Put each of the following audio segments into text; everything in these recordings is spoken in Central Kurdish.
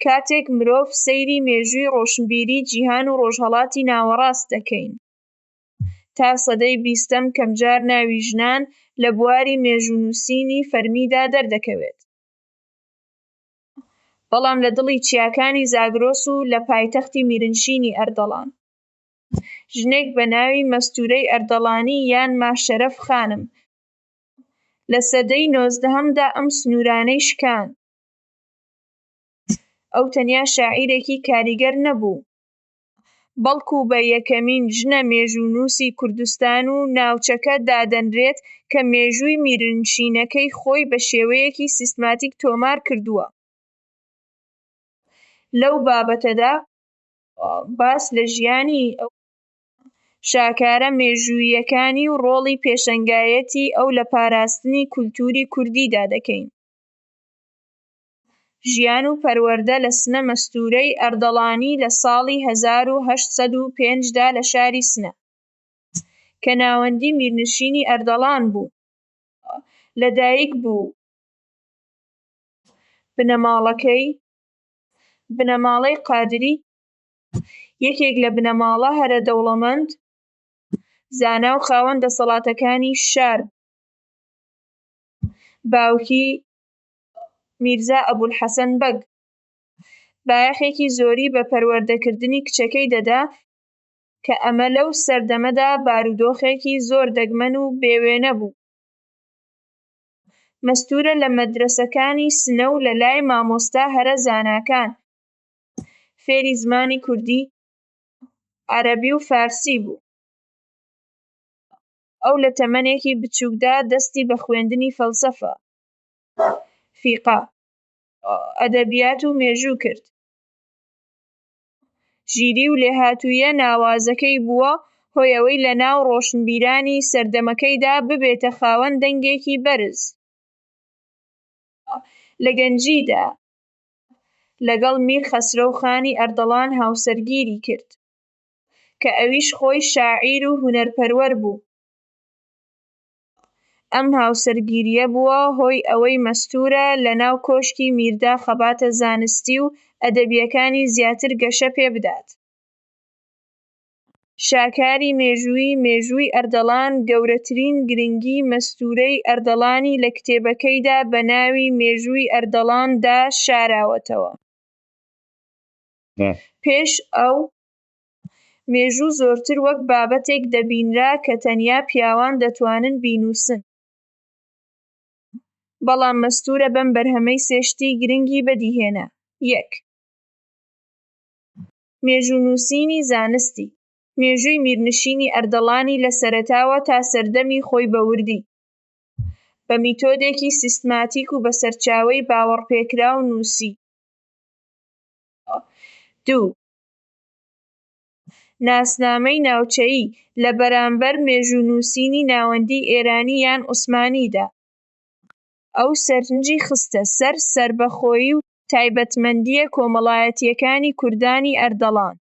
کاتێک مرۆڤ سەیری مێژووی ڕۆشنبیری جیهان و ڕۆژهەڵاتی ناوەڕاست دەکەین. تا سەدەی 20ەم کەمجار ناوی ژنان لە بواری مێژوونووسینی فەرمیدا دەردەکەوێت. بەڵام لە دڵی چیاکانی زاگرۆس و لە پایتەختی میرنشینی ئەردەڵان، ژنێک بە ناوی مەستوورەی ئەردەڵانی یان ماشەرەف خانم لە سەدەی 19هەمدا ئەم سنوورانەی شکاند. ئەو تەنیا شاعیرێکی کاریگەر نەبوو، بەڵکو بە یەکەمین ژنە مێژوونووسی کوردستان و ناوچەکە دادەنرێت کە مێژووی میرنشینەکەی خۆی بە شێوەیەکی سیستماتیک تۆمار کردووە. لەو بابەتەدا باس لە ژیانی ئەو شاکارە مێژووییەکانی و ڕۆڵی پێشەنگایەتی ئەو لە پاراستنی کولتوری کوردیدا دەکەین. ژیان و پەروەردە لە سنە مەستوورەی ئەردەڵانی لە ساڵی 1805دا لە شاری سنە، کە ناوەندی میرنشینی ئەردەڵان بوو، لەدایک بوو. بنەماڵەی قادری، یەکێک لە بنەماڵە هەرە دەوڵەمەند، زانا و خاوەن دەسەڵاتەکانی شار. باوکی میرزا ئەبوولحەسەن بەگ بایەخێکی زۆری بە پەروەردەکردنی کچەکەی دەدا، کە ئەمە لەو سەردەمەدا بارودۆخێکی زۆر دەگمەن و بێوێنە بوو. مەستوورە لە مەدرەسەکانی سنە و لەلای مامۆستا هەرە زاناکان فێری زمانی کوردی، عەرەبی و فارسی بوو. ئەو لە تەمەنێکی بچووکدا دەستی بە خوێندنی فەلسەفە، فیقه، ئەدەبیات و مێژوو کرد. ژیری و لێهاتوویە ناوازەکەی بووە هۆی ئەوەی لە ناو ڕۆشنبیرانی سەردەمەکەیدا ببێتە خاوەن دەنگێکی بەرز. لە گەنجیدا لەگەڵ میر خەسرۆ خانی ئەردەڵان هاوسەرگیری کرد، کە ئەویش خۆی شاعیر و هونەرپەروەر بوو. ئەم هاوسەرگیریە بووە هۆی ئەوەی مەستوورە لە ناو کۆشکی میردا خەباتە زانستی و ئەدەبیەکانی زیاتر گەشە پێ بدات. شاکاری مێژووی ئەردەڵان گەورەترین گرنگی مەستوورەی ئەردەڵانی لە کتێبەکەیدا بە ناوی مێژووی ئەردەڵان دا شاراوەتەوە. پێش ئەو مێژوو زۆرتر وەک بابەتێک دەبینرا کە تەنیا پیاوان دەتوانن بینووسن. بەڵام مەستوورە بەم بەرهەمەی سێشتی گرنگی بەدیهێنا. 1. مێژوونووسینی زانستی. مێژووی میرنشینی ئەردەڵانی لە سەرەتاوە تا سەردەمی خۆی بە وردی بە میتۆدێکی سیستماتیک و بە سەرچاوەی باوەڕپێکراو نووسی. 2. ناسنامەی ناوچەیی لە بەرامبەر مێژوونووسینی ناوەندی ئێرانی یان عوسمانیدا. ئەو سەرنجی خستە سەر سەربەخۆیی و تایبەتمەندیە کۆمەڵایەتیەکانی کوردانی ئەردەڵان.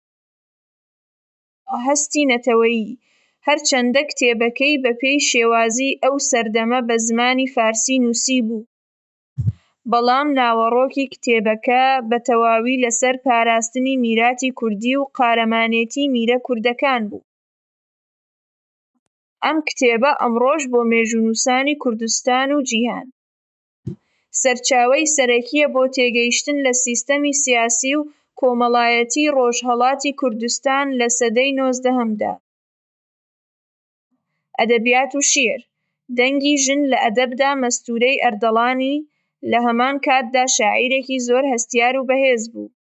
هەستی نەتەوەیی، هەرچەندە کتێبەکەی بەپێی شێوازی ئەو سەردەمە بە زمانی فارسی نووسی بوو، بەڵام ناوەڕۆکی کتێبەکە بە تەواوی لەسەر پاراستنی میراتی کوردی و قارەمانێتی میرە کوردەکان بوو. ئەم کتێبە ئەمڕۆژ بۆ مێژوونووسانی کوردستان و جیهان سەرچاوەی سەرەکیە بۆ تێگەیشتن لە سیستەمی سیاسی و کۆمەڵایەتی ڕۆژهەڵاتی کوردستان لە سەدەی 19هەمدا. ئەدەبیات و شێعر. دەنگی ژن لە ئەدەبدا مەستوورەی ئەردەڵانی لە هەمان کاتدا شاعیرێکی زۆر هەستیار و بەهێز بوو.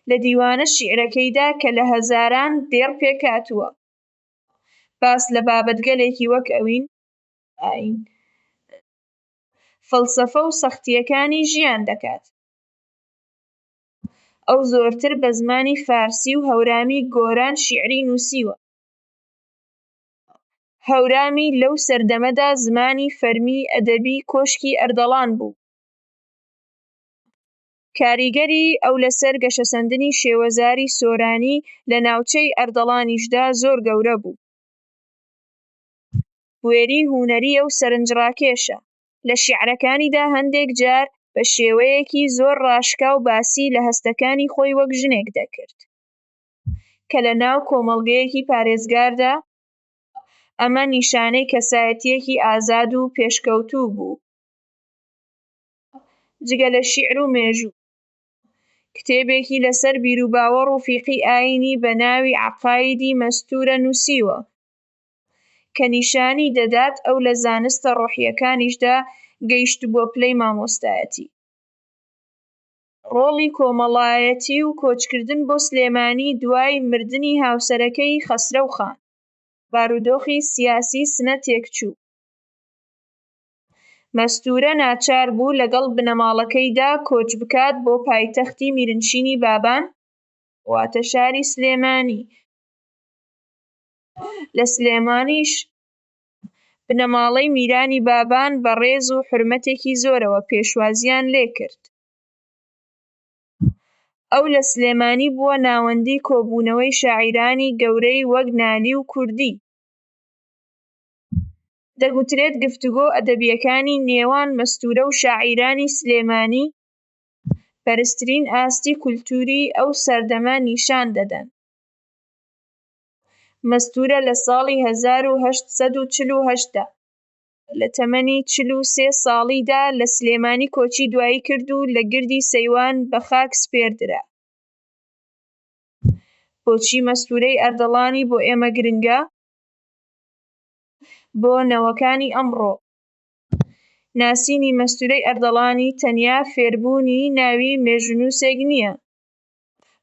لە دیوانە شیعرەکەیدا کە لە هەزاران دێڕ پێکاتووە، باس لە بابەتگەلێکی وەک ئەوین فەلسەفە و سەختییەکانی ژیان دەکات. ئەو زۆرتر بە زمانی فارسی و هەورامی گۆران شیعری نووسیوە. هەورامی لەو سەردەمەدا زمانی فەرمی ئەدەبی کۆشکی ئەردەڵان بوو. کاریگەری ئەو لەسەر گەشەسەندنی شێوەزاری سۆرانی لە ناوچەی ئەردەڵانیشدا زۆر گەورە بوو. بوێری هونەری ئەو سەرنجڕاکێشە. لە شیعرەکانیدا هەندێک جار بە شێوەیەکی زۆر ڕاشکاو باسی لە هەستەکانی خۆی وەک ژنێک دەکرد کە لە ناو کۆمەڵگەیەکی پارێزگاردا ئەمە نیشانەی کەسایەتیەکی ئازاد و پێشکەوتوو بوو. جگە لە شیعر و مێژوو، کتێبێکی لەسەر بیرروباوەڕ و فیقی ئایینی بە ناوی عەقاییدی مەستوورە نووسیوە کە نیشانی دەدات ئەو لە زانستە ڕۆحییەکانیشدا گەیشتبووە پلەی مامۆستایەتی. ڕۆڵی کۆمەڵایەتی و کۆچکردن بۆ سلێمانی دوای مردنی هاوسەرەکەی خەسرەو خان، بارودۆخی سیاسی سنە تێکچوو. مەستوورە ناچار بوو لەگەڵ بنەماڵەکەیدا کۆچ بکات بۆ پایتەختی میرنشینی بابان واتە شاری سلێمانی. لە سلێمانیش بنەماڵەی میرانی بابان بە ڕێز و حورمەتێکی زۆرەوە پێشوازیان لێ کرد. ئەو لە سلێمانی بووە ناوەندی کۆبوونەوەی شاعیرانی گەورەی وەک نالی و کوردی. دەگوترێت گفتوگۆ ئەدەبیەکانی نێوان مەستوورە و شاعیرانی سلێمانی بەرزترین ئاستی کولتووری ئەو سەردەمە نیشان دەدەن. مەستوورە لە ساڵی 1848 دا لە تەمەنی 43 ساڵیدا لە سلێمانی کۆچی دوایی کرد و لە گردی سەیوان بە خاک سپێردرا. بۆچی مەستوورەی ئەردەڵانی بۆ ئێمە گرنگە؟ بۆ نەوەکانی ئەمڕۆ، ناسینی مەستوورەی ئەردەڵانی تەنیا فێربوونی ناوی مێژوونووسێک نییە،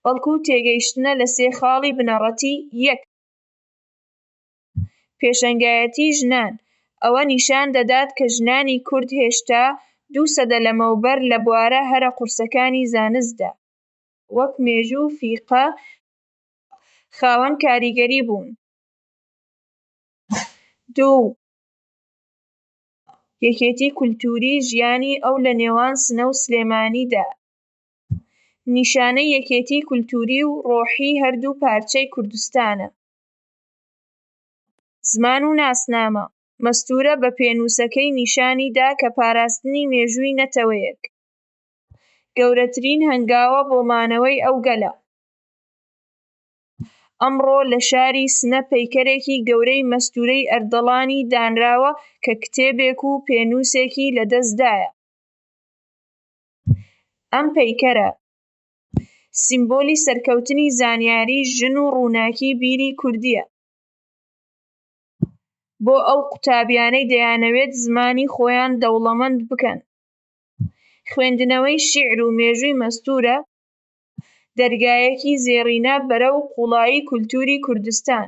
بەڵکو تێگەیشتنە لە سێ خاڵی بنەڕەتی. 1. پێشەنگایەتی ژنان، ئەوە نیشان دەدات کە ژنانی کورد هێشتا 2 سەدە لەمەوبەر لە بوارە هەرە قورسەکانی زانستدا وەک مێژوو و فیقە خاوەن کاریگەری بوون. 2. یەکێتی کولتووری ژیانی ئەو لە نێوان سنە و سلێمانیدا، نیشانەی یەکێتی کولتووری و ڕۆحی هەردوو پارچەی کوردستانە. زمان و ناسنامە، مەستوورە بە پێنووسەکەی نیشانی دا کە پاراستنی مێژووی نەتەوەیەک گەورەترین هەنگاوە بۆ مانەوەی ئەو گەلە. ئەمڕۆ لە شاری سنە پەیکەرێکی گەورەی مەستوورەی ئەردەڵانی دانراوە کە کتێبێک و پێنووسێکی لەدەستدایە. ئەم پەیکەرە سیمبۆلی سەرکەوتنی زانیاری ژن و ڕووناکی بیری کوردیە. بۆ ئەو قوتابیانەی دەیانەوێت زمانی خۆیان دەوڵەمەند بکەن، خوێندنەوەی شیعر و مێژووی مەستوورە دەرگایەکی زێڕینە بەرەو قوڵایی کولتووری کوردستان